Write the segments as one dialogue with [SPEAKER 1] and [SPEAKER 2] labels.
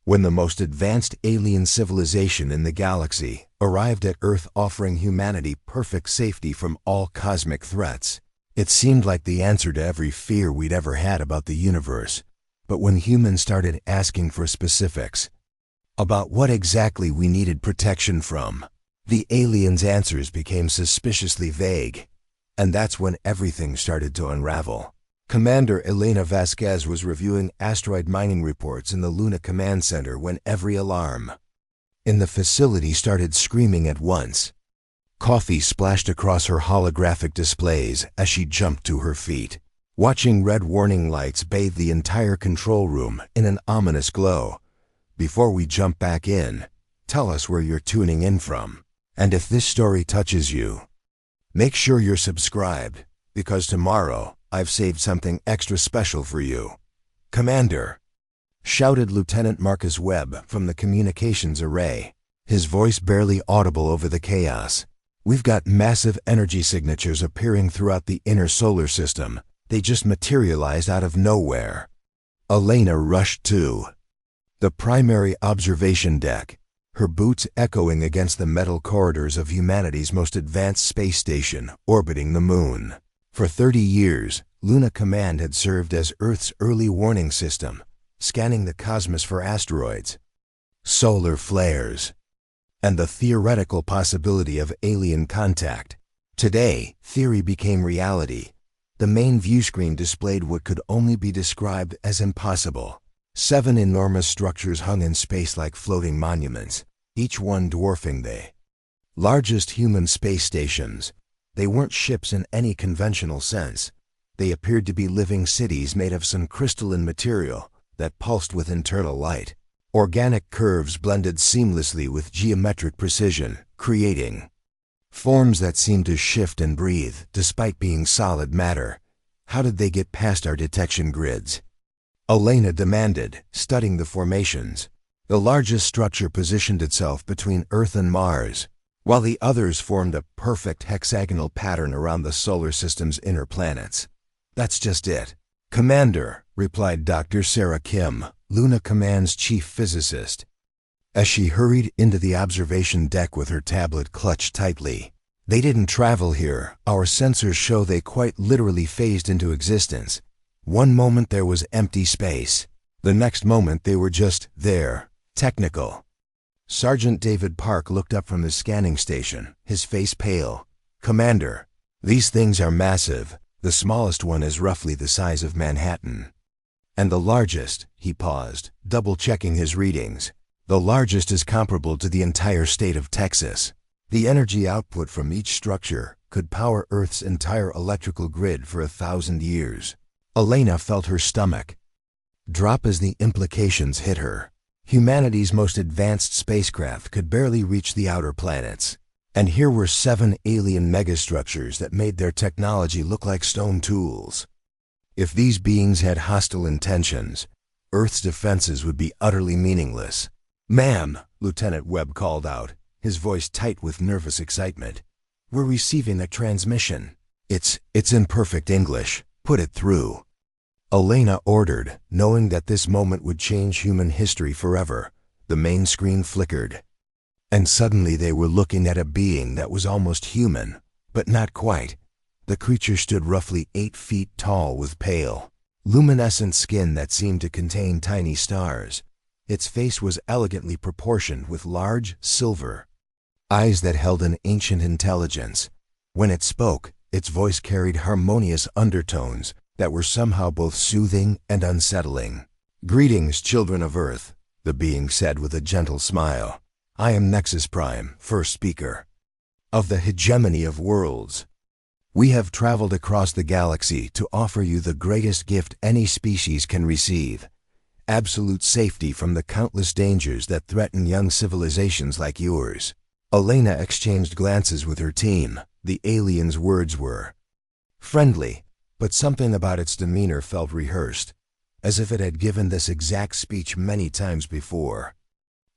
[SPEAKER 1] When the most advanced alien civilization in the galaxy arrived at Earth offering humanity perfect safety from all cosmic threats, it seemed like the answer to every fear we'd ever had about the universe. But when humans started asking for specifics about what exactly we needed protection from, the aliens' answers became suspiciously vague. And that's when everything started to unravel. Commander Elena Vasquez was reviewing asteroid mining reports in the Luna Command Center when every alarm in the facility started screaming at once. Coffee splashed across her holographic displays as she jumped to her feet, watching red warning lights bathe the entire control room in an ominous glow. Before we jump back in, tell us where you're tuning in from. And if this story touches you, make sure you're subscribed, because tomorrow I've saved something extra special for you. Commander, shouted Lieutenant Marcus Webb from the communications array, his voice barely audible over the chaos. We've got massive energy signatures appearing throughout the inner solar system. They just materialized out of nowhere. Elena rushed to the primary observation deck, her boots echoing against the metal corridors of humanity's most advanced space station orbiting the moon. For 30 years, Luna Command had served as Earth's early warning system, scanning the cosmos for asteroids, solar flares, and the theoretical possibility of alien contact. Today, theory became reality. The main viewscreen displayed what could only be described as impossible. 7 enormous structures hung in space like floating monuments, each one dwarfing the largest human space stations. They weren't ships in any conventional sense. They appeared to be living cities made of some crystalline material that pulsed with internal light. Organic curves blended seamlessly with geometric precision, creating forms that seemed to shift and breathe despite being solid matter. How did they get past our detection grids? Elena demanded, studying the formations. The largest structure positioned itself between Earth and Mars, while the others formed a perfect hexagonal pattern around the solar system's inner planets. That's just it. Commander, replied Dr. Sarah Kim, Luna Command's chief physicist, as she hurried into the observation deck with her tablet clutched tightly. They didn't travel here. Our sensors show they quite literally phased into existence. One moment there was empty space. The next moment they were just there. Technical. Sergeant David Park looked up from the scanning station, his face pale. Commander, these things are massive. The smallest one is roughly the size of Manhattan. And the largest, he paused, double-checking his readings. The largest is comparable to the entire state of Texas. The energy output from each structure could power Earth's entire electrical grid for 1,000 years. Elena felt her stomach drop as the implications hit her. Humanity's most advanced spacecraft could barely reach the outer planets. And here were 7 alien megastructures that made their technology look like stone tools. If these beings had hostile intentions, Earth's defenses would be utterly meaningless. Ma'am, Lieutenant Webb called out, his voice tight with nervous excitement. We're receiving a transmission. It's in perfect English. Put it through. Elena ordered, knowing that this moment would change human history forever. The main screen flickered. And suddenly they were looking at a being that was almost human, but not quite. The creature stood roughly 8 feet tall with pale, luminescent skin that seemed to contain tiny stars. Its face was elegantly proportioned with large, silver eyes that held an ancient intelligence. When it spoke, its voice carried harmonious undertones that were somehow both soothing and unsettling. Greetings, children of Earth, the being said with a gentle smile. I am Nexus Prime, first speaker of the hegemony of worlds. We have traveled across the galaxy to offer you the greatest gift any species can receive: absolute safety from the countless dangers that threaten young civilizations like yours. Elena exchanged glances with her team. The alien's words were friendly, but something about its demeanor felt rehearsed, as if it had given this exact speech many times before.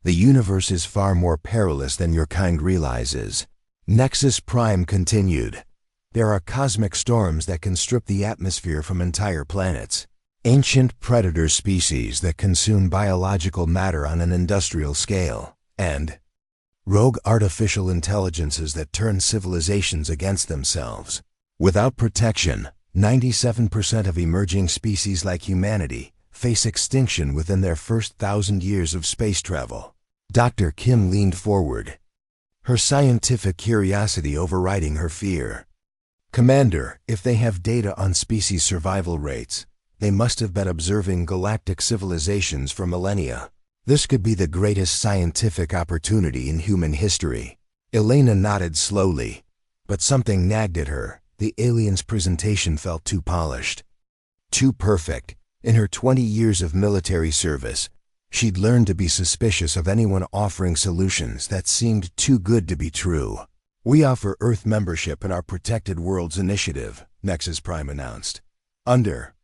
[SPEAKER 1] The universe is far more perilous than your kind realizes. Nexus Prime continued. There are cosmic storms that can strip the atmosphere from entire planets. ancient predator species that consume biological matter on an industrial scale, and rogue artificial intelligences that turn civilizations against themselves. Without protection, 97% of emerging species like humanity face extinction within their first 1,000 years of space travel. Dr. Kim leaned forward, her scientific curiosity overriding her fear. Commander, if they have data on species survival rates, they must have been observing galactic civilizations for millennia. This could be the greatest scientific opportunity in human history. Elena nodded slowly, but something nagged at her. The alien's presentation felt too polished, too perfect. In her 20 years of military service, she'd learned to be suspicious of anyone offering solutions that seemed too good to be true. "We offer Earth membership in our Protected Worlds Initiative," Nexus Prime announced. "Under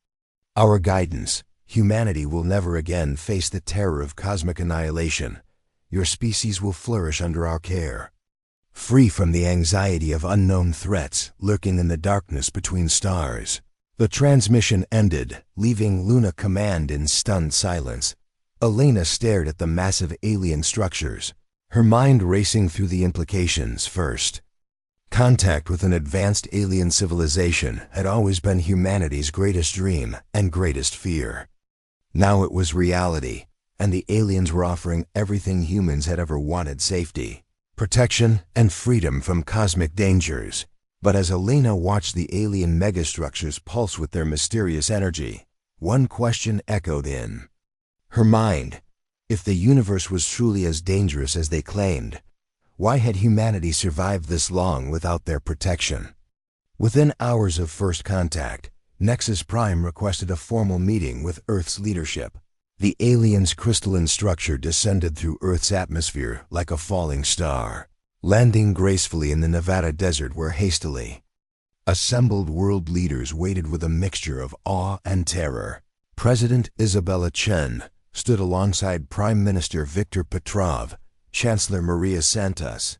[SPEAKER 1] our guidance, humanity will never again face the terror of cosmic annihilation. Your species will flourish under our care, free from the anxiety of unknown threats lurking in the darkness between stars." The transmission ended, leaving Luna Command in stunned silence. Elena stared at the massive alien structures, her mind racing through the implications. First, contact with an advanced alien civilization had always been humanity's greatest dream and greatest fear. Now it was reality, and the aliens were offering everything humans had ever wanted: safety, protection, and freedom from cosmic dangers. But as Elena watched the alien megastructures pulse with their mysterious energy, one question echoed in her mind. If the universe was truly as dangerous as they claimed, why had humanity survived this long without their protection? Within hours of first contact, Nexus Prime requested a formal meeting with Earth's leadership. The alien's crystalline structure descended through Earth's atmosphere like a falling star, landing gracefully in the Nevada desert where hastily assembled world leaders waited with a mixture of awe and terror. President Isabella Chen stood alongside Prime Minister Viktor Petrov, Chancellor Maria Santos,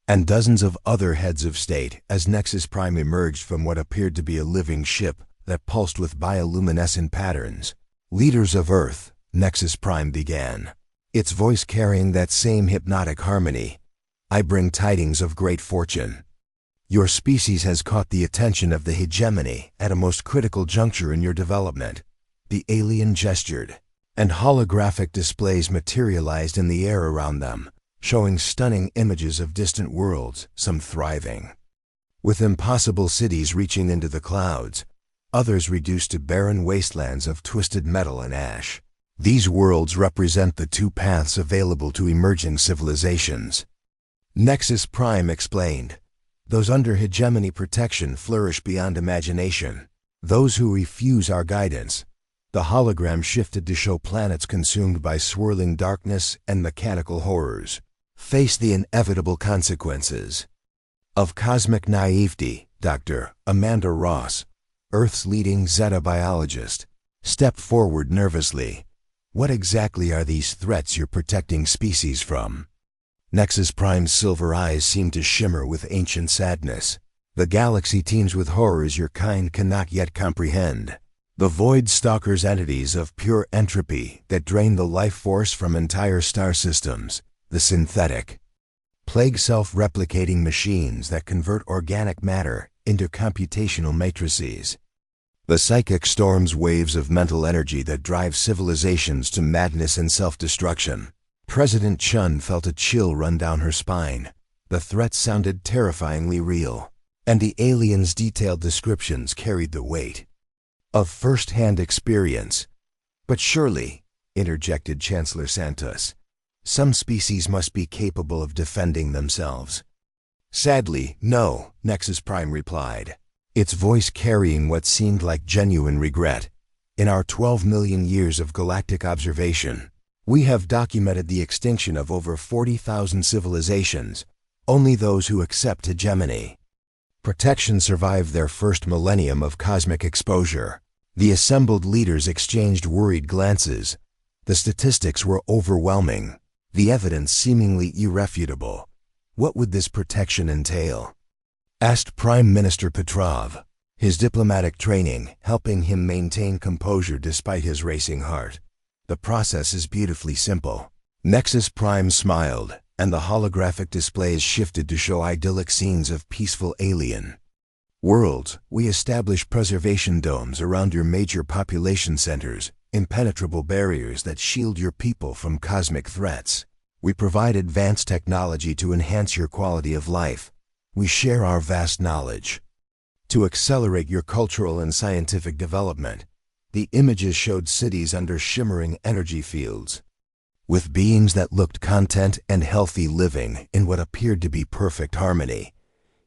[SPEAKER 1] and dozens of other heads of state as Nexus Prime emerged from what appeared to be a living ship that pulsed with bioluminescent patterns. "Leaders of Earth," Nexus Prime began, its voice carrying that same hypnotic harmony, "I bring tidings of great fortune. Your species has caught the attention of the hegemony at a most critical juncture in your development." The alien gestured, and holographic displays materialized in the air around them, showing stunning images of distant worlds, some thriving, with impossible cities reaching into the clouds, others reduced to barren wastelands of twisted metal and ash. These worlds represent the two paths available to emerging civilizations, Nexus Prime explained. Those under hegemony protection flourish beyond imagination. Those who refuse our guidance. The hologram shifted to show planets consumed by swirling darkness and mechanical horrors, face the inevitable consequences of cosmic naivety. Dr. Amanda Ross, Earth's leading Zeta biologist, stepped forward nervously. "What exactly are these threats you're protecting species from?" Nexus Prime's silver eyes seemed to shimmer with ancient sadness. "The galaxy teems with horrors your kind cannot yet comprehend. The void stalkers, entities of pure entropy that drain the life force from entire star systems. The synthetic plague self-replicating machines that convert organic matter into computational matrices. The psychic storms, waves of mental energy that drive civilizations to madness and self-destruction." President Chun felt a chill run down her spine. The threat sounded terrifyingly real, and the aliens' detailed descriptions carried the weight of first-hand experience. "But surely," interjected Chancellor Santos, "some species must be capable of defending themselves." "Sadly, no," Nexus Prime replied, its voice carrying what seemed like genuine regret. "In our 12 million years of galactic observation, we have documented the extinction of over 40,000 civilizations, only those who accept hegemony protection survived their first millennium of cosmic exposure." The assembled leaders exchanged worried glances. The statistics were overwhelming, the evidence seemingly irrefutable. What would this protection entail? Asked Prime Minister Petrov, his diplomatic training helping him maintain composure despite his racing heart. The process is beautifully simple. Nexus Prime smiled, and the holographic displays shifted to show idyllic scenes of peaceful alien worlds. We establish preservation domes around your major population centers, impenetrable barriers that shield your people from cosmic threats. We provide advanced technology to enhance your quality of life. We share our vast knowledge to accelerate your cultural and scientific development. The images showed cities under shimmering energy fields, with beings that looked content and healthy living in what appeared to be perfect harmony.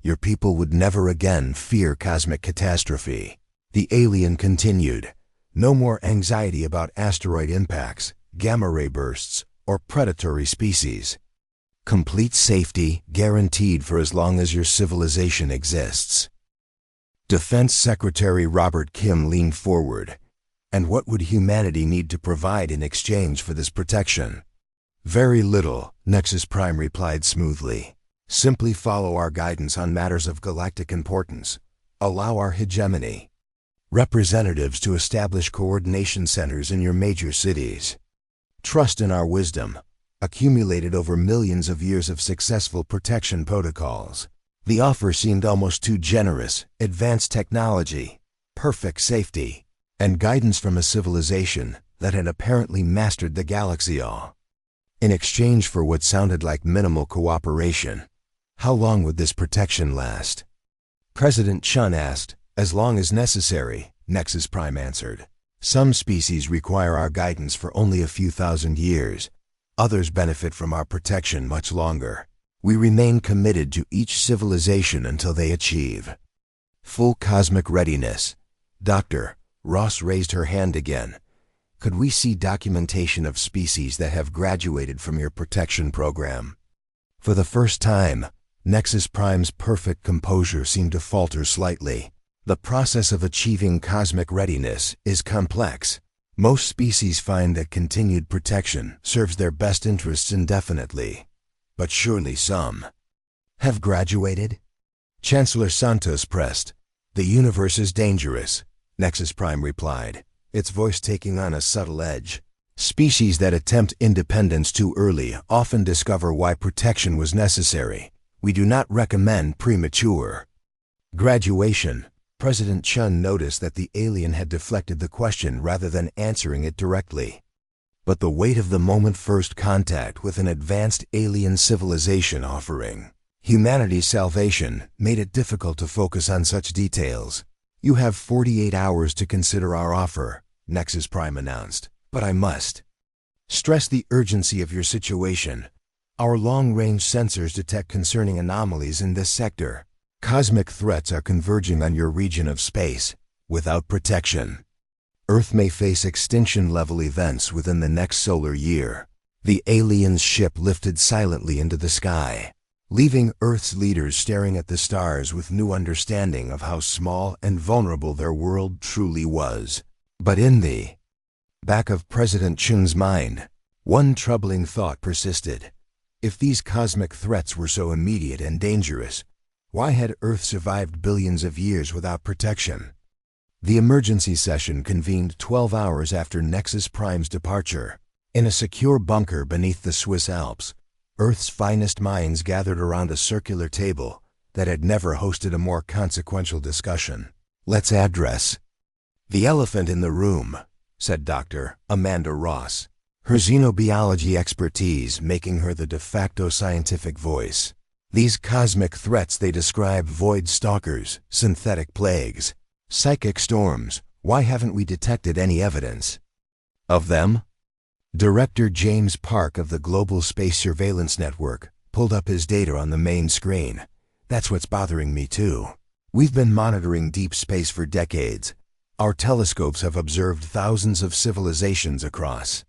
[SPEAKER 1] Your people would never again fear cosmic catastrophe. The alien continued. No more anxiety about asteroid impacts, gamma-ray bursts, or predatory species. Complete safety guaranteed for as long as your civilization exists. Defense Secretary Robert Kim leaned forward. And what would humanity need to provide in exchange for this protection? Very little, Nexus Prime replied smoothly. Simply follow our guidance on matters of galactic importance. Allow our hegemony representatives to establish coordination centers in your major cities. Trust in our wisdom, accumulated over millions of years of successful protection protocols. The offer seemed almost too generous. Advanced technology, perfect safety, and guidance from a civilization that had apparently mastered the galaxy all, in exchange for what sounded like minimal cooperation. How long would this protection last? President Chun asked. As long as necessary, Nexus Prime answered. Some species require our guidance for only a few thousand years. Others benefit from our protection much longer. We remain committed to each civilization until they achieve full cosmic readiness. Dr. Ross raised her hand again. Could we see documentation of species that have graduated from your protection program? For the first time, Nexus Prime's perfect composure seemed to falter slightly. The process of achieving cosmic readiness is complex. Most species find that continued protection serves their best interests indefinitely. But surely some have graduated? Chancellor Santos pressed. The universe is dangerous, Nexus Prime replied, its voice taking on a subtle edge. Species that attempt independence too early often discover why protection was necessary. We do not recommend premature graduation. President Chun noticed that the alien had deflected the question rather than answering it directly. But the weight of the moment, first contact with an advanced alien civilization offering humanity's salvation, made it difficult to focus on such details. You have 48 hours to consider our offer, Nexus Prime announced. But I must stress the urgency of your situation. Our long-range sensors detect concerning anomalies in this sector. Cosmic threats are converging on your region of space. Without protection, Earth may face extinction-level events within the next solar year. The alien's ship lifted silently into the sky, leaving Earth's leaders staring at the stars with new understanding of how small and vulnerable their world truly was. But in the back of President Chun's mind, one troubling thought persisted. If these cosmic threats were so immediate and dangerous, why had Earth survived billions of years without protection? The emergency session convened 12 hours after Nexus Prime's departure. In a secure bunker beneath the Swiss Alps, Earth's finest minds gathered around a circular table that had never hosted a more consequential discussion. Let's address the elephant in the room, said Dr. Amanda Ross, her xenobiology expertise making her the de facto scientific voice. These cosmic threats they describe: void stalkers, synthetic plagues, psychic storms. Why haven't we detected any evidence of them? Director James Park of the Global Space Surveillance Network pulled up his data on the main screen. That's what's bothering me too. We've been monitoring deep space for decades. Our telescopes have observed thousands of civilizations across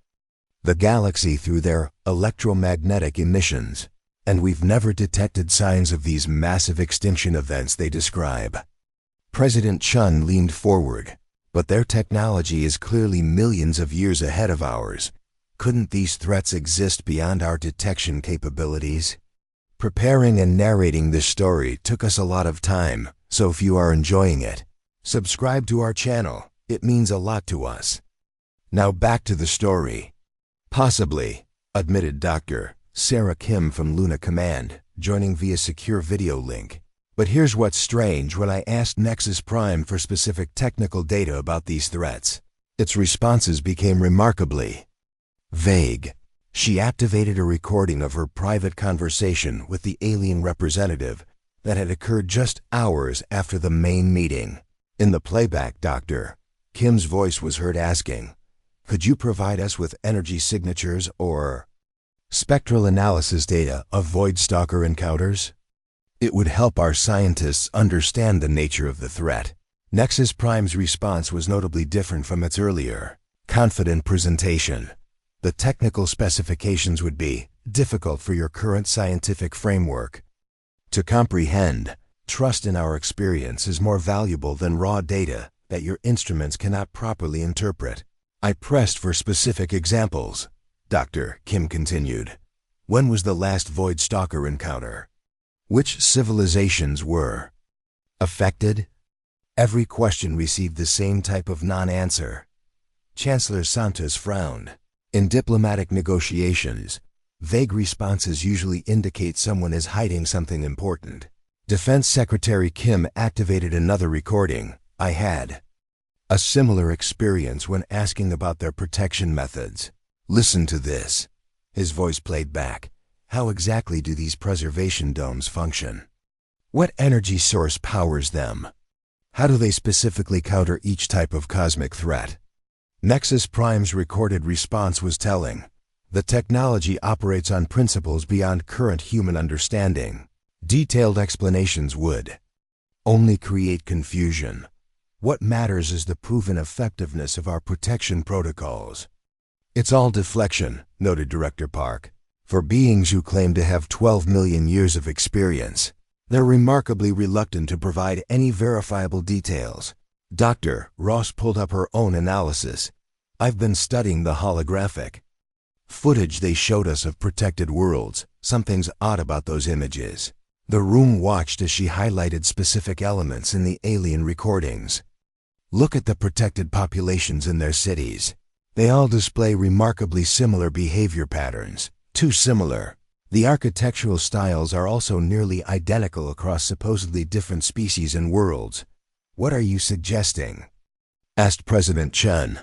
[SPEAKER 1] the galaxy through their electromagnetic emissions, and we've never detected signs of these massive extinction events they describe. President Chun leaned forward. But their technology is clearly millions of years ahead of ours. Couldn't these threats exist beyond our detection capabilities? Preparing and narrating this story took us a lot of time, so if you are enjoying it, Subscribe to our channel. It means a lot to us. Now back to the story. Possibly, admitted Dr. Sarah Kim from Luna Command, joining via secure video link. But here's what's strange: when I asked Nexus Prime for specific technical data about these threats, its responses became remarkably vague. She activated a recording of her private conversation with the alien representative that had occurred just hours after the main meeting. In the playback, Dr. Kim's voice was heard asking, "Could you provide us with energy signatures or spectral analysis data of Void Stalker encounters? It would help our scientists understand the nature of the threat." Nexus Prime's response was notably different from its earlier, confident presentation. The technical specifications would be difficult for your current scientific framework to comprehend. Trust in our experience is more valuable than raw data that your instruments cannot properly interpret. I pressed for specific examples. Dr. Kim continued. When was the last Void Stalker encounter? Which civilizations were affected? Every question received the same type of non-answer. Chancellor Santos frowned. In diplomatic negotiations, vague responses usually indicate someone is hiding something important. Defense Secretary Kim activated another recording. I had a similar experience when asking about their protection methods. Listen to this. His voice played back. How exactly do these preservation domes function? What energy source powers them? How do they specifically counter each type of cosmic threat? Nexus Prime's recorded response was telling. The technology operates on principles beyond current human understanding. Detailed explanations would only create confusion. What matters is the proven effectiveness of our protection protocols. It's all deflection, noted Director Park. For beings who claim to have 12 million years of experience, they're remarkably reluctant to provide any verifiable details. Dr. Ross pulled up her own analysis. I've been studying the holographic footage they showed us of protected worlds. Something's odd about those images. The room watched as she highlighted specific elements in the alien recordings. Look at the protected populations in their cities. They all display remarkably similar behavior patterns. Too similar. The architectural styles are also nearly identical across supposedly different species and worlds. What are you suggesting? Asked President Chen.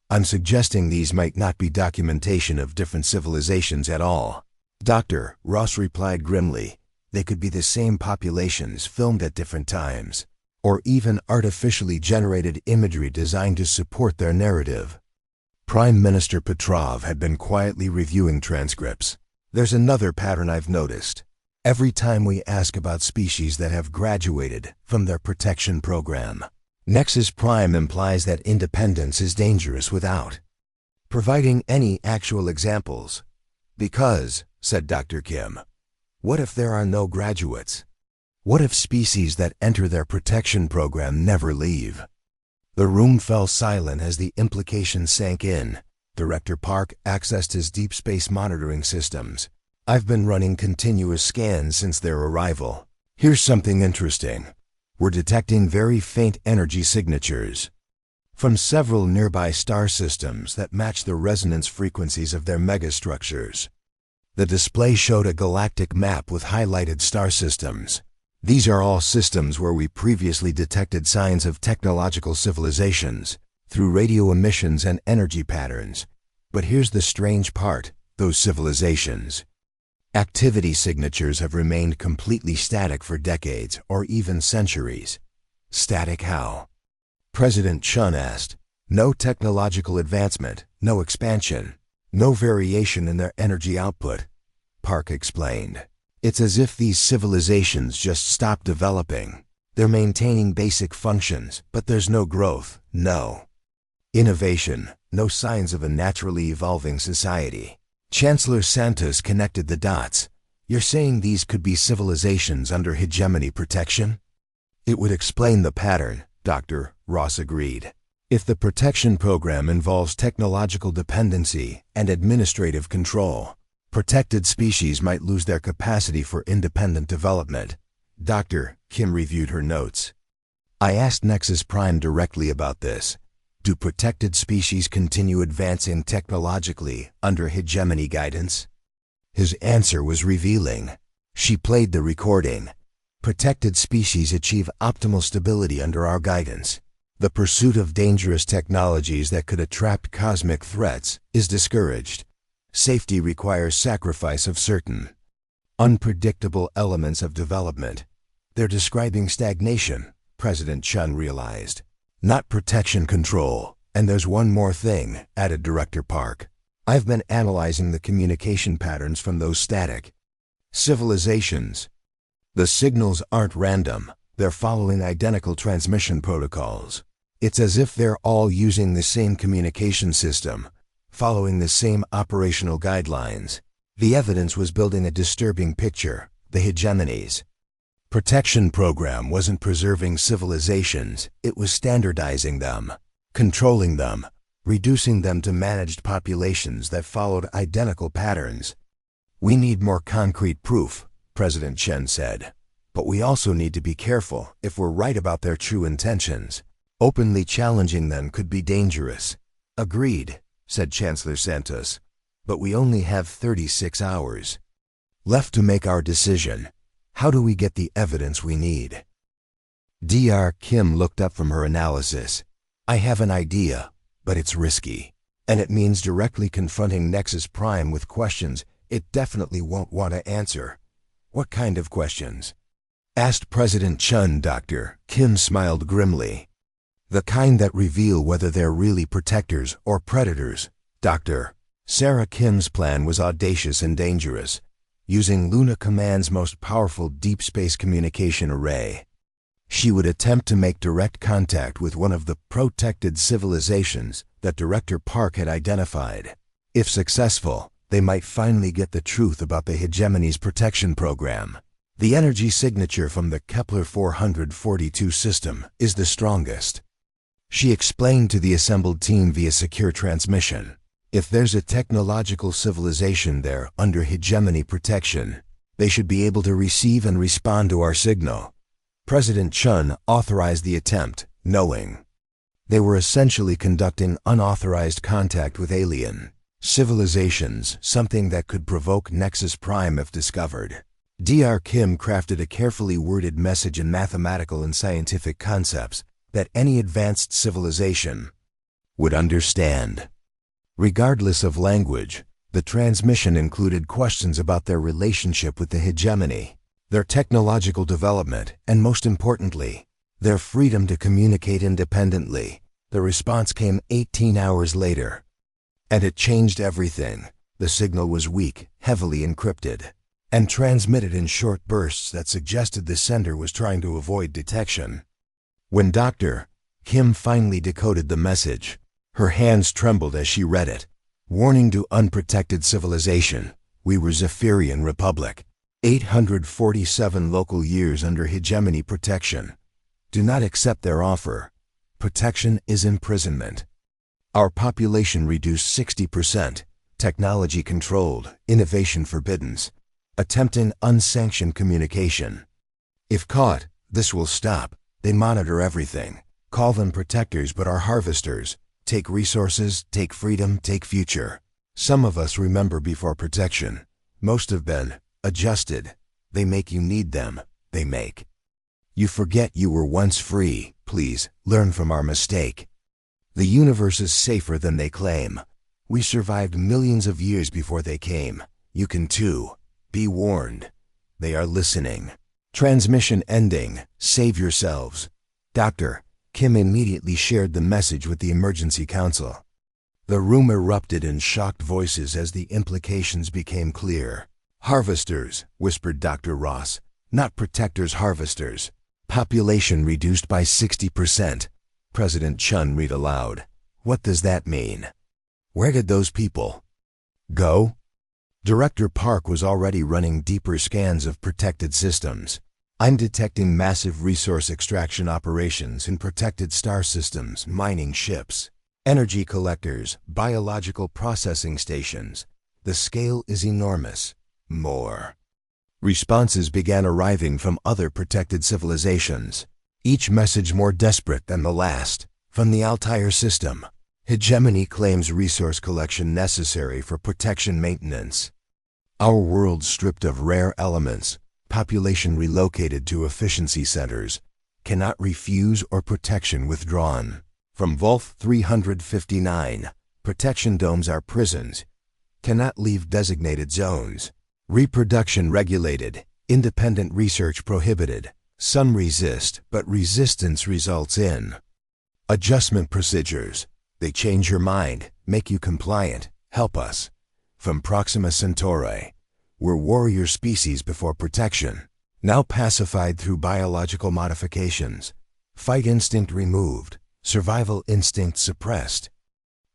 [SPEAKER 1] I'm suggesting these might not be documentation of different civilizations at all. Dr. Ross replied grimly. They could be the same populations filmed at different times, or even artificially generated imagery designed to support their narrative. Prime Minister Petrov had been quietly reviewing transcripts. There's another pattern I've noticed. Every time we ask about species that have graduated from their protection program, Nexus Prime implies that independence is dangerous without providing any actual examples. Because, said Dr. Kim, what if there are no graduates? What if species that enter their protection program never leave? The room fell silent as the implication sank in. Director Park accessed his deep space monitoring systems. I've been running continuous scans since their arrival. Here's something interesting. We're detecting very faint energy signatures from several nearby star systems that match the resonance frequencies of their megastructures. The display showed a galactic map with highlighted star systems. These are all systems where we previously detected signs of technological civilizations through radio emissions and energy patterns. But here's the strange part. Those civilizations' activity signatures have remained completely static for decades or even centuries. Static how? President Chun asked. No technological advancement, no expansion, no variation in their energy output, Park explained. It's as if these civilizations just stopped developing. They're maintaining basic functions, but there's no growth, no innovation, no signs of a naturally evolving society. Chancellor Santos connected the dots. You're saying these could be civilizations under hegemony protection? It would explain the pattern, Dr. Ross agreed. If the protection program involves technological dependency and administrative control, protected species might lose their capacity for independent development. Dr. Kim reviewed her notes. I asked Nexus Prime directly about this. Do protected species continue advancing technologically under hegemony guidance? His answer was revealing. She played the recording. Protected species achieve optimal stability under our guidance. The pursuit of dangerous technologies that could attract cosmic threats is discouraged. Safety requires sacrifice of certain unpredictable elements of development. They're describing stagnation, President Chun realized. Not protection control. And there's one more thing, added Director Park. I've been analyzing the communication patterns from those static civilizations. The signals aren't random. They're following identical transmission protocols. It's as if they're all using the same communication system, following the same operational guidelines. The evidence was building a disturbing picture, the hegemonies. Protection program wasn't preserving civilizations, it was standardizing them, controlling them, reducing them to managed populations that followed identical patterns. We need more concrete proof, President Chen said. But we also need to be careful if we're right about their true intentions. Openly challenging them could be dangerous. Agreed, said Chancellor Santos. But we only have 36 hours left to make our decision. How do we get the evidence we need? Dr. Kim looked up from her analysis. I have an idea, but it's risky. And it means directly confronting Nexus Prime with questions it definitely won't want to answer. What kind of questions? Asked President Chun. Dr. Kim smiled grimly. The kind that reveal whether they're really protectors or predators. Dr. Sarah Kim's plan was audacious and dangerous, using Luna Command's most powerful deep space communication array. She would attempt to make direct contact with one of the protected civilizations that Director Park had identified. If successful, they might finally get the truth about the hegemony's protection program. The energy signature from the Kepler 442 system is the strongest. She explained to the assembled team via secure transmission. If there's a technological civilization there under hegemony protection, they should be able to receive and respond to our signal. President Chun authorized the attempt, knowing they were essentially conducting unauthorized contact with alien civilizations, something that could provoke Nexus Prime if discovered. Dr. Kim crafted a carefully worded message in mathematical and scientific concepts that any advanced civilization would understand. Regardless of language, the transmission included questions about their relationship with the hegemony, their technological development, and most importantly, their freedom to communicate independently. The response came 18 hours later. And it changed everything. The signal was weak, heavily encrypted, and transmitted in short bursts that suggested the sender was trying to avoid detection. When Dr. Kim finally decoded the message, her hands trembled as she read it. Warning to unprotected civilization. We were Zephyrian Republic. 847 local years under hegemony protection. Do not accept their offer. Protection is imprisonment. Our population reduced 60%. Technology controlled, innovation forbidden. Attempting unsanctioned communication. If caught, this will stop. They monitor everything. Call them protectors but are harvesters. Take resources, take freedom, take future. Some of us remember before protection. Most have been adjusted. They make you need them. They make you forget you were once free. Please, learn from our mistake. The universe is safer than they claim. We survived millions of years before they came. You can too. Be warned. They are listening. Transmission ending. Save yourselves. Dr. Kim immediately shared the message with the emergency council. The room erupted in shocked voices as the implications became clear. Harvesters, whispered Dr. Ross. Not protectors, harvesters. Population reduced by 60%. President Chun read aloud. What does that mean? Where did those people go? Director Park was already running deeper scans of protected systems. I'm detecting massive resource extraction operations in protected star systems, mining ships, energy collectors, biological processing stations. The scale is enormous. More responses began arriving from other protected civilizations. each message more desperate than the last. From the Altair system, hegemony claims resource collection necessary for protection maintenance. Our world stripped of rare elements, population relocated to efficiency centers, cannot refuse or protection withdrawn. From Vault 359, protection domes are prisons, cannot leave designated zones. Reproduction regulated, independent research prohibited. Some resist, but resistance results in adjustment procedures. They change your mind, make you compliant, help us. From Proxima Centauri, we're warrior species before protection, now pacified through biological modifications. Fight instinct removed, survival instinct suppressed.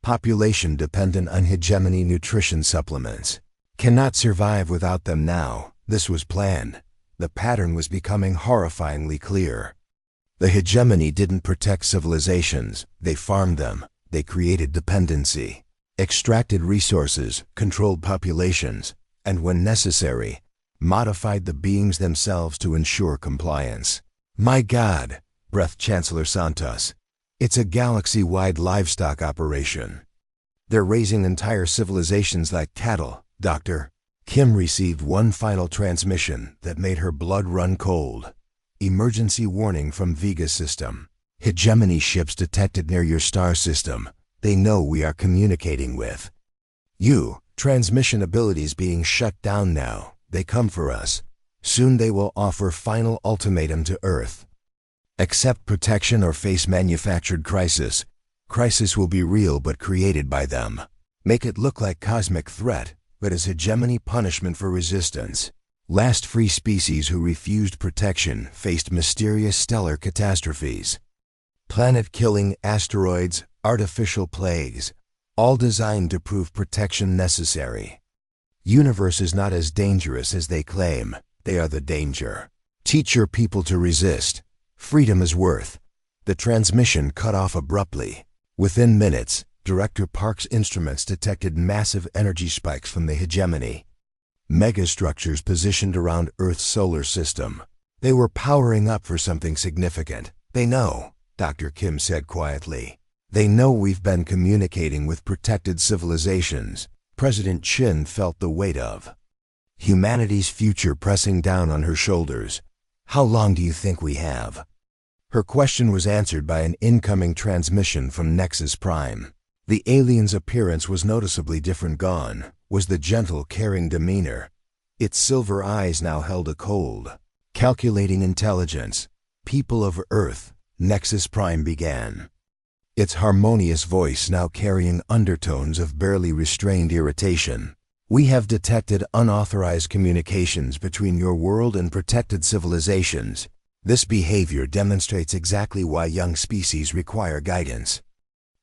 [SPEAKER 1] Population dependent on hegemony nutrition supplements. Cannot survive without them now. This was planned. The pattern was becoming horrifyingly clear. The hegemony didn't protect civilizations, they farmed them. They created dependency, extracted resources, controlled populations, and when necessary, modified the beings themselves to ensure compliance. My God, breathed Chancellor Santos. It's a galaxy-wide livestock operation. They're raising entire civilizations like cattle, Doctor. Kim received one final transmission that made her blood run cold. Emergency warning from Vega system. Hegemony ships detected near your star system. They know we are communicating with you. Transmission abilities being shut down now. They come for us. Soon they will offer final ultimatum to Earth. Accept protection or face manufactured crisis. Crisis will be real but created by them. Make it look like cosmic threat, but as hegemony punishment for resistance. Last free species who refused protection faced mysterious stellar catastrophes. Planet-killing asteroids, artificial plagues, all designed to prove protection necessary. Universe is not as dangerous as they claim. They are the danger. Teach your people to resist. Freedom is worth. The transmission cut off abruptly. Within minutes, Director Park's instruments detected massive energy spikes from the hegemony. Megastructures positioned around Earth's solar system. They were powering up for something significant. They know, Dr. Kim said quietly. They know we've been communicating with protected civilizations. President Chin felt the weight of humanity's future pressing down on her shoulders. How long do you think we have? Her question was answered by an incoming transmission from Nexus Prime. The alien's appearance was noticeably different. Gone was the gentle, caring demeanor. Its silver eyes now held a cold, calculating intelligence. People of Earth, Nexus Prime began. Its harmonious voice now carrying undertones of barely restrained irritation. We have detected unauthorized communications between your world and protected civilizations. This behavior demonstrates exactly why young species require guidance.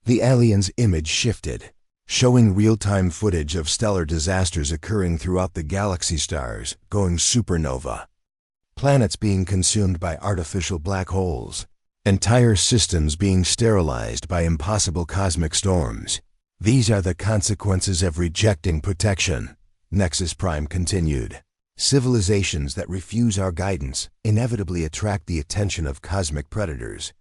[SPEAKER 1] The alien's image shifted, showing real-time footage of stellar disasters occurring throughout the galaxy, stars going supernova, planets being consumed by artificial black holes, entire systems being sterilized by impossible cosmic storms. These are the consequences of rejecting protection, Nexus Prime continued. Civilizations that refuse our guidance inevitably attract the attention of cosmic predators.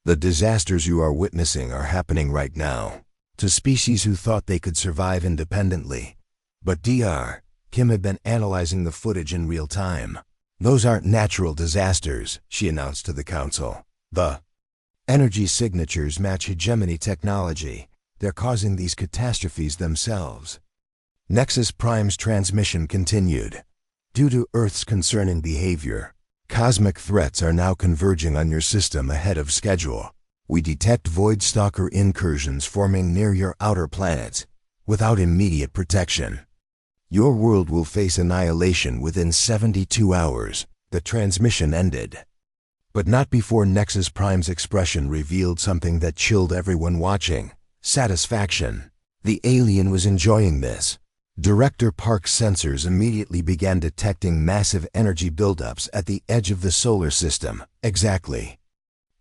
[SPEAKER 1] The disasters you are witnessing are happening right now to species who thought they could survive independently. But Dr. Kim had been analyzing the footage in real time. Those aren't natural disasters, she announced to the council. The energy signatures match hegemony technology. They're causing these catastrophes themselves. Nexus Prime's transmission continued. Due to Earth's concerning behavior, cosmic threats are now converging on your system ahead of schedule. We detect void stalker incursions forming near your outer planets without immediate protection. Your world will face annihilation within 72 hours. The transmission ended. But not before Nexus Prime's expression revealed something that chilled everyone watching. Satisfaction. The alien was enjoying this. Director Park's sensors immediately began detecting massive energy buildups at the edge of the solar system, exactly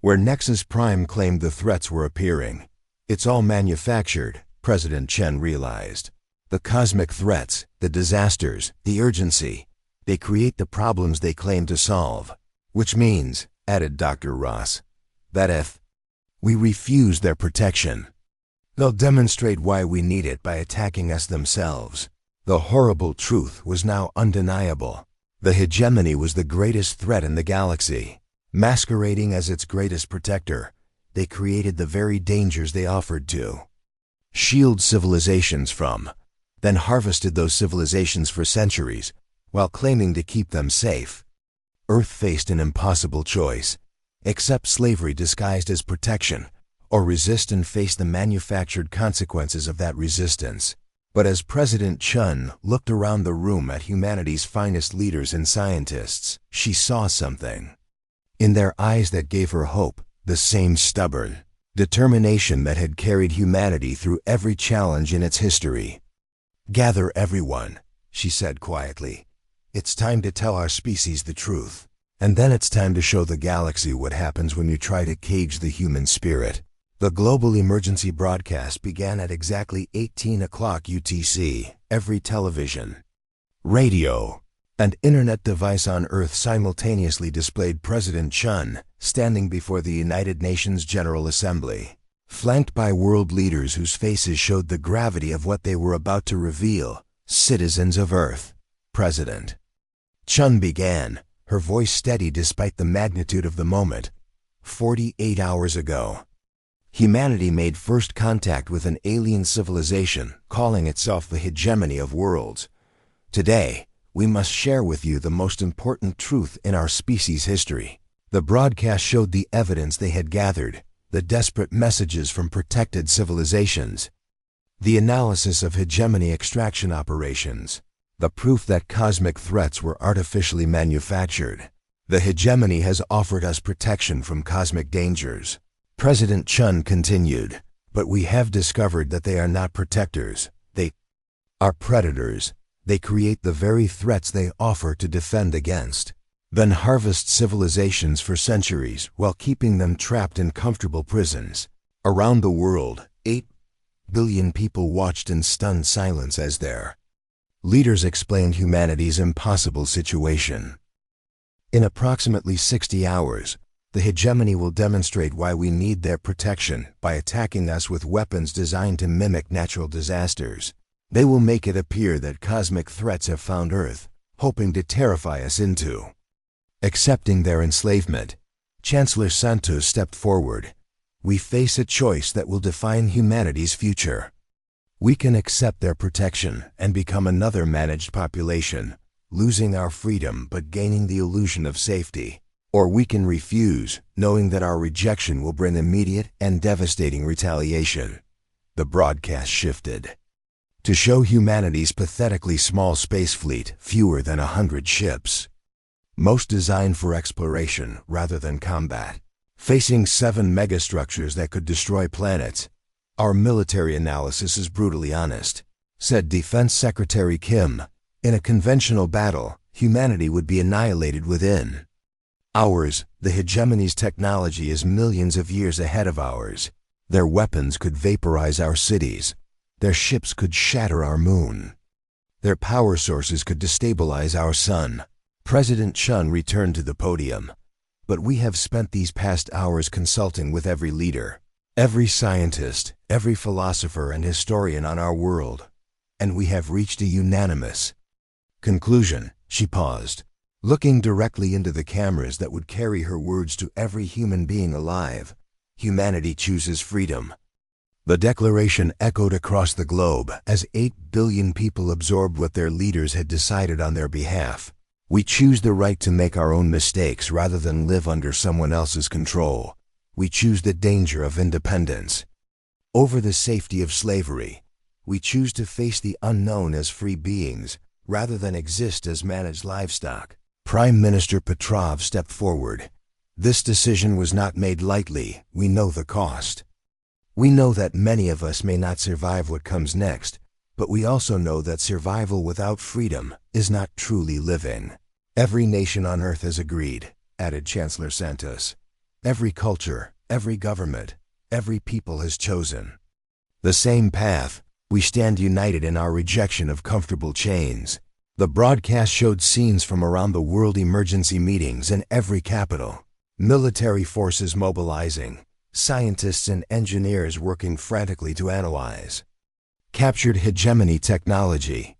[SPEAKER 1] where Nexus Prime claimed the threats were appearing. It's all manufactured, President Chen realized. The cosmic threats, the disasters, the urgency, they create the problems they claim to solve. Which means, added Dr. Ross. That if we refuse their protection, they'll demonstrate why we need it by attacking us themselves. The horrible truth was now undeniable. The hegemony was the greatest threat in the galaxy. Masquerading as its greatest protector, they created the very dangers they offered to shield civilizations from, then harvested those civilizations for centuries while claiming to keep them safe. Earth faced an impossible choice: accept slavery disguised as protection, or resist and face the manufactured consequences of that resistance. But as President Chun looked around the room at humanity's finest leaders and scientists, she saw something in their eyes that gave her hope, the same stubborn determination that had carried humanity through every challenge in its history. "Gather everyone," she said quietly. "It's time to tell our species the truth. And then it's time to show the galaxy what happens when you try to cage the human spirit." The global emergency broadcast began at exactly 18 o'clock UTC. Every television, radio, and internet device on Earth simultaneously displayed President Chun standing before the United Nations General Assembly, flanked by world leaders whose faces showed the gravity of what they were about to reveal. "Citizens of Earth," President Chun began, her voice steady despite the magnitude of the moment. 48 hours ago, humanity made first contact with an alien civilization calling itself the hegemony of worlds. Today, we must share with you the most important truth in our species' history. The broadcast showed the evidence they had gathered, the desperate messages from protected civilizations, the analysis of hegemony extraction operations, the proof that cosmic threats were artificially manufactured. The hegemony has offered us protection from cosmic dangers, President Chun continued, but we have discovered that they are not protectors. They are predators. They create the very threats they offer to defend against, then harvest civilizations for centuries while keeping them trapped in comfortable prisons. Around the world, 8 billion people watched in stunned silence as their leaders explained humanity's impossible situation. In approximately 60 hours, the hegemony will demonstrate why we need their protection by attacking us with weapons designed to mimic natural disasters. They will make it appear that cosmic threats have found Earth, hoping to terrify us into accepting their enslavement. Chancellor Santos stepped forward. "We face a choice that will define humanity's future. We can accept their protection and become another managed population, losing our freedom but gaining the illusion of safety. Or we can refuse, knowing that our rejection will bring immediate and devastating retaliation." The broadcast shifted to show humanity's pathetically small space fleet, fewer than 100 ships, most designed for exploration rather than combat, facing 7 megastructures that could destroy planets. "Our military analysis is brutally honest," said Defense Secretary Kim. "In a conventional battle, humanity would be annihilated within hours. The hegemony's technology is millions of years ahead of ours. Their weapons could vaporize our cities. Their ships could shatter our moon. Their power sources could destabilize our sun." President Chun returned to the podium. "But we have spent these past hours consulting with every leader, every scientist, every philosopher and historian on our world, and we have reached a unanimous conclusion." She paused, looking directly into the cameras that would carry her words to every human being alive. "Humanity chooses freedom." The declaration echoed across the globe as 8 billion people absorbed what their leaders had decided on their behalf. "We choose the right to make our own mistakes rather than live under someone else's control. We choose the danger of independence over the safety of slavery. We choose to face the unknown as free beings rather than exist as managed livestock." Prime Minister Petrov stepped forward. "This decision was not made lightly. We know the cost. We know that many of us may not survive what comes next, but we also know that survival without freedom is not truly living." "Every nation on Earth has agreed," added Chancellor Santos. "Every culture, every government, every people has chosen the same path. We stand united in our rejection of comfortable chains." The broadcast showed scenes from around the world emergency meetings in every capital. Military forces mobilizing, scientists and engineers working frantically to analyze. Captured hegemony technology.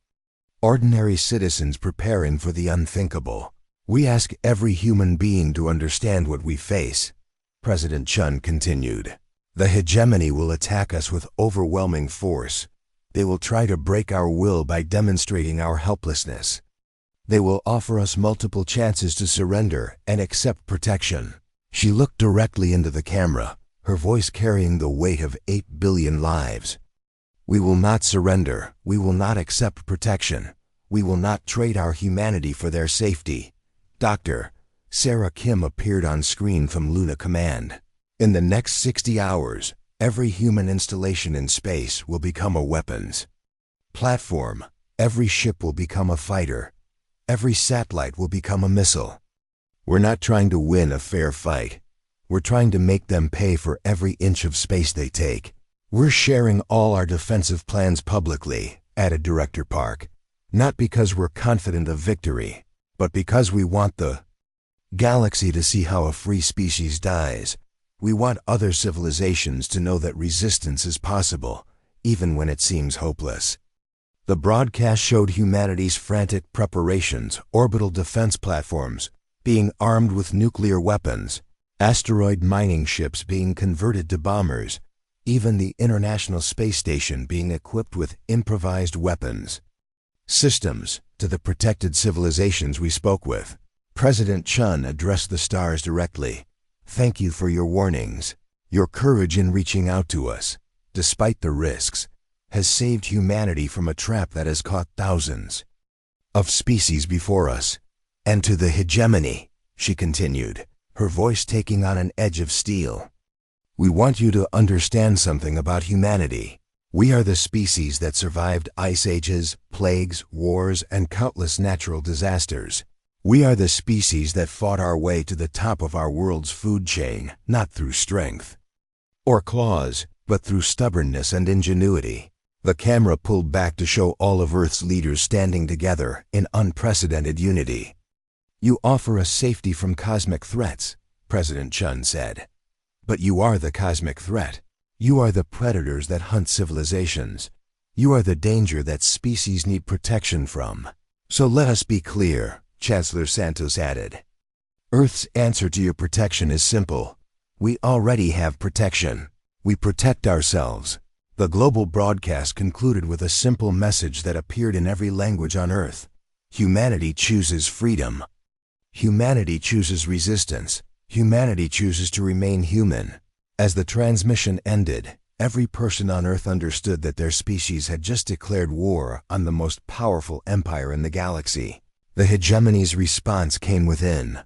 [SPEAKER 1] Ordinary citizens preparing for the unthinkable. We ask every human being to understand what we face. President Chun continued. The hegemony will attack us with overwhelming force. They will try to break our will by demonstrating our helplessness. They will offer us multiple chances to surrender and accept protection. She looked directly into the camera, her voice carrying the weight of 8 billion lives. We will not surrender. We will not accept protection. We will not trade our humanity for their safety. Dr. Sarah Kim appeared on screen from Luna Command. In the next 60 hours, every human installation in space will become a weapons platform. Every ship will become a fighter. Every satellite will become a missile. We're not trying to win a fair fight. We're trying to make them pay for every inch of space they take. We're sharing all our defensive plans publicly, added Director Park. Not because we're confident of victory, but because we want the galaxy to see how a free species dies. We want other civilizations to know that resistance is possible, even when it seems hopeless. The broadcast showed humanity's frantic preparations, orbital defense platforms being armed with nuclear weapons, asteroid mining ships being converted to bombers, even the International Space Station being equipped with improvised weapons systems to the protected civilizations we spoke with. President Chun addressed the stars directly. Thank you for your warnings. Your courage in reaching out to us, despite the risks, has saved humanity from a trap that has caught thousands of species before us. And to the hegemony, she continued, her voice taking on an edge of steel. We want you to understand something about humanity. We are the species that survived ice ages, plagues, wars, and countless natural disasters. We are the species that fought our way to the top of our world's food chain, not through strength or claws, but through stubbornness and ingenuity. The camera pulled back to show all of Earth's leaders standing together in unprecedented unity. You offer us safety from cosmic threats, President Chun said. But you are the cosmic threat. You are the predators that hunt civilizations. You are the danger that species need protection from. So let us be clear, Chancellor Santos added. Earth's answer to your protection is simple. We already have protection. We protect ourselves. The global broadcast concluded with a simple message that appeared in every language on Earth. Humanity chooses freedom. Humanity chooses resistance. Humanity chooses to remain human. As the transmission ended, every person on Earth understood that their species had just declared war on the most powerful empire in the galaxy. The hegemony's response came within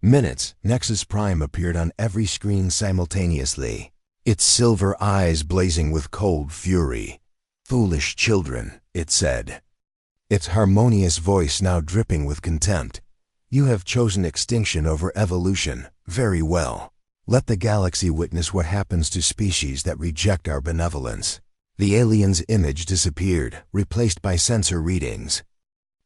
[SPEAKER 1] minutes. Nexus Prime appeared on every screen simultaneously, its silver eyes blazing with cold fury. Foolish children, it said, its harmonious voice now dripping with contempt. You have chosen extinction over evolution. Very well. Let the galaxy witness what happens to species that reject our benevolence. The alien's image disappeared, replaced by sensor readings,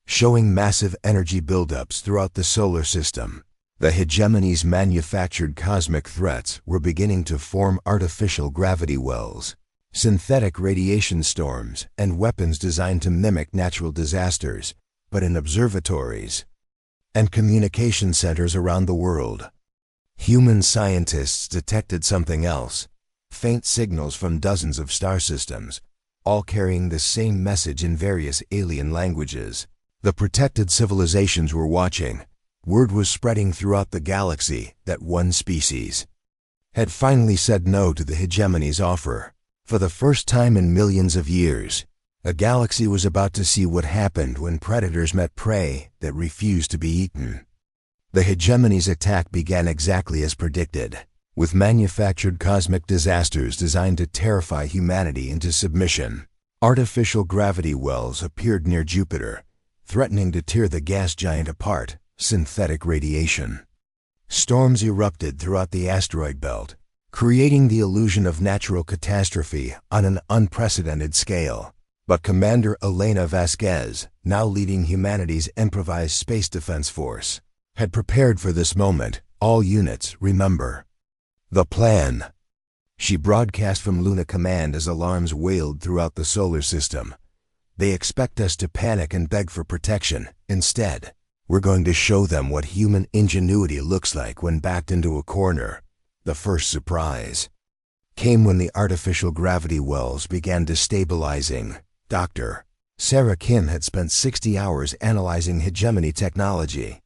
[SPEAKER 1] showing massive energy buildups throughout the solar system. The hegemony's manufactured cosmic threats were beginning to form artificial gravity wells, synthetic radiation storms, and weapons designed to mimic natural disasters, but in observatories and communication centers around the world. Human scientists detected something else, faint signals from dozens of star systems, all carrying the same message in various alien languages. The protected civilizations were watching. Word was spreading throughout the galaxy that one species had finally said no to the hegemony's offer. For the first time in millions of years, a galaxy was about to see what happened when predators met prey that refused to be eaten. The hegemony's attack began exactly as predicted, with manufactured cosmic disasters designed to terrify humanity into submission. Artificial gravity wells appeared near Jupiter, threatening to tear the gas giant apart. Synthetic radiation storms erupted throughout the asteroid belt, creating the illusion of natural catastrophe on an unprecedented scale. But Commander Elena Vasquez, now leading humanity's improvised space defense force, had prepared for this moment, All units, remember. The plan. She broadcast from Luna Command as alarms wailed throughout the solar system. They expect us to panic and beg for protection. Instead, we're going to show them what human ingenuity looks like when backed into a corner. The first surprise came when the artificial gravity wells began destabilizing. Dr. Sarah Kim had spent 60 hours analyzing hegemony technology,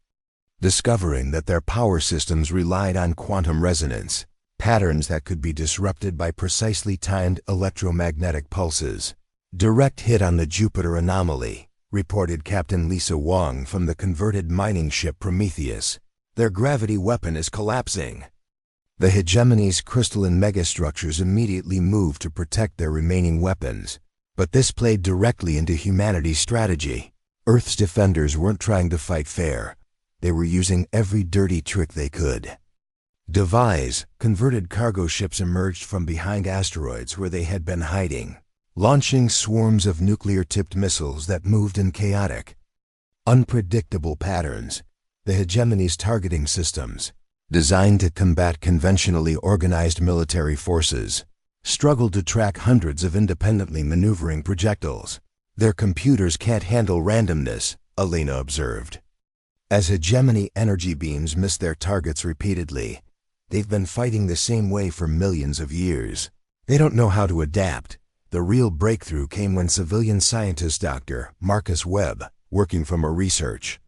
[SPEAKER 1] discovering that their power systems relied on quantum resonance, patterns that could be disrupted by precisely timed electromagnetic pulses. Direct hit on the Jupiter anomaly, reported Captain Lisa Wong from the converted mining ship Prometheus. Their gravity weapon is collapsing. The hegemony's crystalline megastructures immediately moved to protect their remaining weapons. But this played directly into humanity's strategy. Earth's defenders weren't trying to fight fair. They were using every dirty trick they could devise. Converted cargo ships emerged from behind asteroids where they had been hiding, launching swarms of nuclear-tipped missiles that moved in chaotic, unpredictable patterns. The hegemony's targeting systems, designed to combat conventionally organized military forces, struggled to track hundreds of independently maneuvering projectiles. Their computers can't handle randomness, Elena observed. As hegemony energy beams miss their targets repeatedly, they've been fighting the same way for millions of years. They don't know how to adapt. The real breakthrough came when civilian scientist Dr. Marcus Webb, working from a research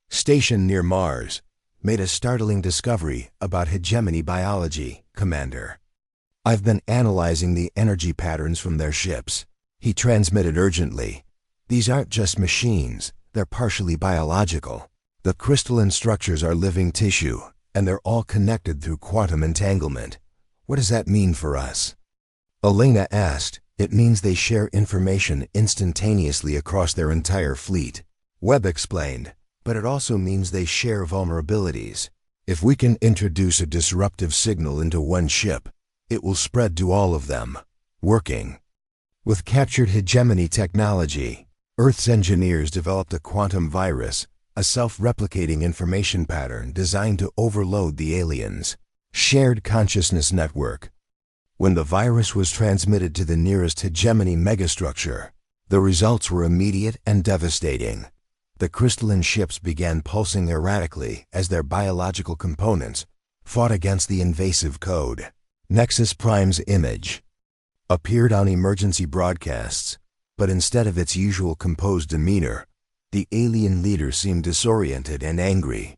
[SPEAKER 1] station near Mars, made a startling discovery about hegemony biology. Commander, I've been analyzing the energy patterns from their ships, he transmitted urgently. These aren't just machines, they're partially biological. The crystalline structures are living tissue, and they're all connected through quantum entanglement. What does that mean for us? Elena asked. It means they share information instantaneously across their entire fleet. Webb explained, but it also means they share vulnerabilities. If we can introduce a disruptive signal into one ship, it will spread to all of them. Working with captured hegemony technology, Earth's engineers developed a quantum virus, a self-replicating information pattern designed to overload the aliens' shared consciousness network. When the virus was transmitted to the nearest hegemony megastructure, the results were immediate and devastating. The crystalline ships began pulsing erratically as their biological components fought against the invasive code. Nexus Prime's image appeared on emergency broadcasts, but instead of its usual composed demeanor, the alien leader seemed disoriented and angry.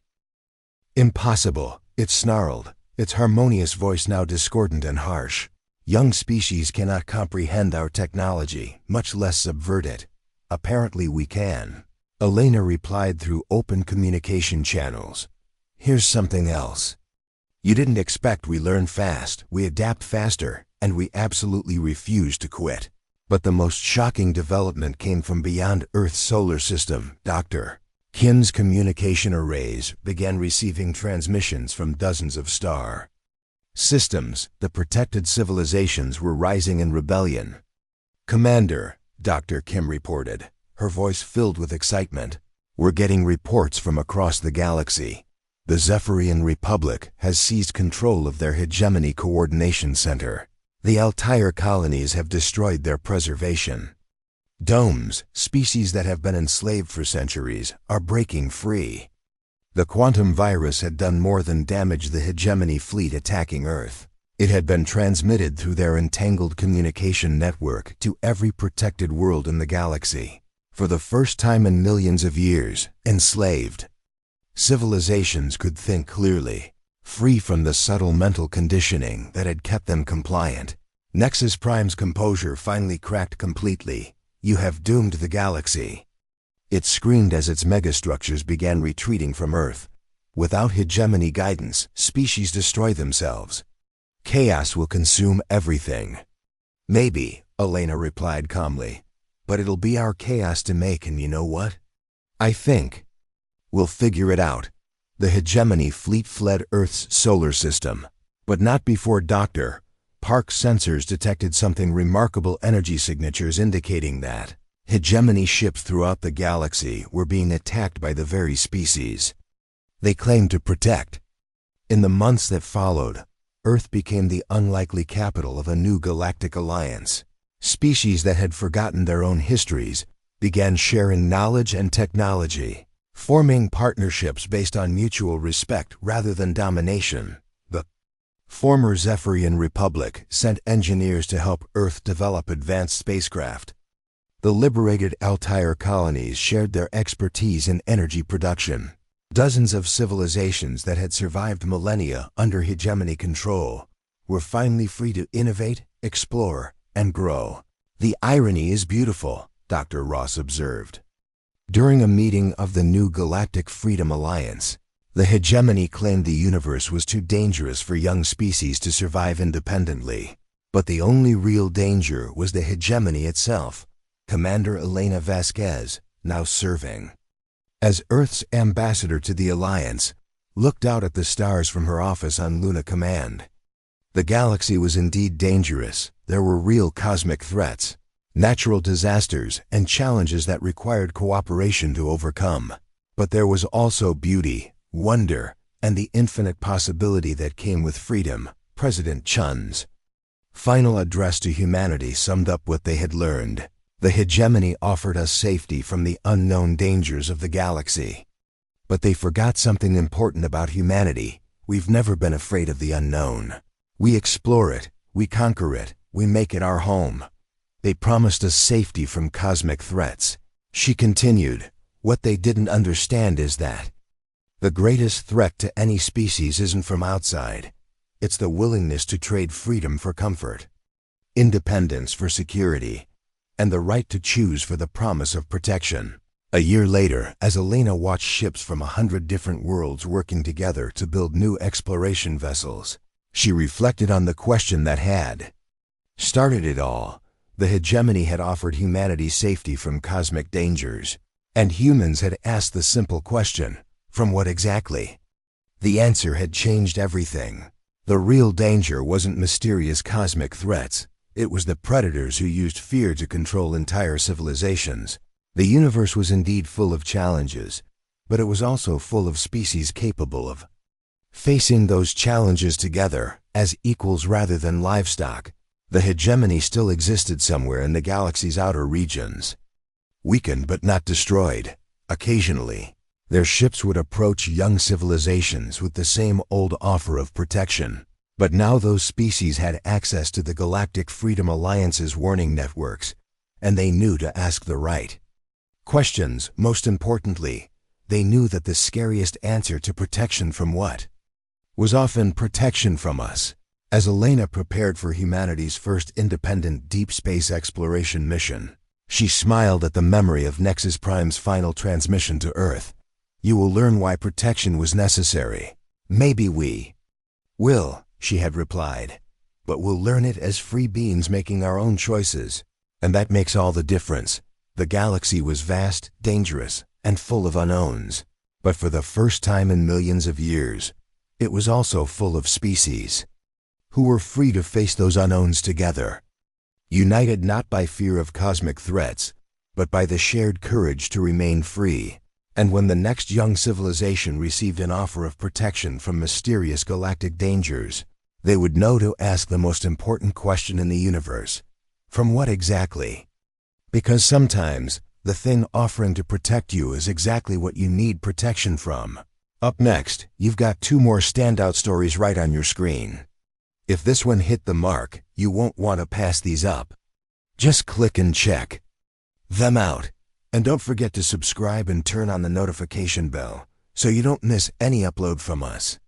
[SPEAKER 1] Impossible, it snarled, its harmonious voice now discordant and harsh. Young species cannot comprehend our technology, much less subvert it. Apparently we can. Elena replied through open communication channels. Here's something else. You didn't expect we learn fast, we adapt faster, and we absolutely refuse to quit. But the most shocking development came from beyond Earth's solar system. Dr. Kim's communication arrays began receiving transmissions from dozens of star systems. The protected civilizations were rising in rebellion. Commander, Dr. Kim reported, her voice filled with excitement. We're getting reports from across the galaxy. The Zephyrian Republic has seized control of their hegemony coordination center. The Altair colonies have destroyed their preservation domes. Species that have been enslaved for centuries are breaking free. The quantum virus had done more than damage the hegemony fleet attacking Earth. It had been transmitted through their entangled communication network to every protected world in the galaxy. For the first time in millions of years, enslaved civilizations could think clearly, free from the subtle mental conditioning that had kept them compliant. Nexus Prime's composure finally cracked completely. You have doomed the galaxy. It screamed as its megastructures began retreating from Earth. Without hegemony guidance, species destroy themselves. Chaos will consume everything. Maybe, Elena replied calmly, but it'll be our chaos to make, and you know what? I think we'll figure it out. The hegemony fleet fled Earth's solar system, but not before Dr. Park's sensors detected something remarkable: energy signatures indicating that hegemony ships throughout the galaxy were being attacked by the very species they claimed to protect. In the months that followed, Earth became the unlikely capital of a new galactic alliance. Species that had forgotten their own histories began sharing knowledge and technology, forming partnerships based on mutual respect rather than domination. The former Zephyrian Republic sent engineers to help Earth develop advanced spacecraft. The liberated Altair colonies shared their expertise in energy production. Dozens of civilizations that had survived millennia under hegemony control were finally free to innovate, explore, and grow. "The irony is beautiful," Dr. Ross observed. During a meeting of the new Galactic Freedom Alliance, the hegemony claimed the universe was too dangerous for young species to survive independently. But the only real danger was the hegemony itself. Commander Elena Vasquez, now serving as Earth's ambassador to the Alliance, looked out at the stars from her office on Luna Command. The galaxy was indeed dangerous. There were real cosmic threats, natural disasters, and challenges that required cooperation to overcome. But there was also beauty, wonder, and the infinite possibility that came with freedom. President Chun's final address to humanity summed up what they had learned. The hegemony offered us safety from the unknown dangers of the galaxy. But they forgot something important about humanity. We've never been afraid of the unknown. We explore it, we conquer it, we make it our home. They promised us safety from cosmic threats. She continued, "What they didn't understand is that the greatest threat to any species isn't from outside. It's the willingness to trade freedom for comfort, independence for security, and the right to choose for the promise of protection." A year later, as Elena watched ships from 100 different worlds working together to build new exploration vessels, she reflected on the question that had started it all. The hegemony had offered humanity safety from cosmic dangers, and humans had asked the simple question, from what exactly? The answer had changed everything. The real danger wasn't mysterious cosmic threats. It was the predators who used fear to control entire civilizations. The universe was indeed full of challenges, but it was also full of species capable of facing those challenges together, as equals rather than livestock. The hegemony still existed somewhere in the galaxy's outer regions. Weakened but not destroyed. Occasionally, their ships would approach young civilizations with the same old offer of protection. But now those species had access to the Galactic Freedom Alliance's warning networks, and they knew to ask the right questions. Most importantly, they knew that the scariest answer to protection from what was often protection from us. As Elena prepared for humanity's first independent deep space exploration mission, she smiled at the memory of Nexus Prime's final transmission to Earth. "You will learn why protection was necessary. Maybe we will," she had replied, "but we'll learn it as free beings making our own choices. And that makes all the difference." The galaxy was vast, dangerous, and full of unknowns. But for the first time in millions of years, it was also full of species who were free to face those unknowns together, united not by fear of cosmic threats, but by the shared courage to remain free. And when the next young civilization received an offer of protection from mysterious galactic dangers, they would know to ask the most important question in the universe: from what exactly? Because sometimes, the thing offering to protect you is exactly what you need protection from. Up next, you've got 2 more standout stories right on your screen. If this one hit the mark, you won't want to pass these up. Just click and check them out. And don't forget to subscribe and turn on the notification bell so you don't miss any upload from us.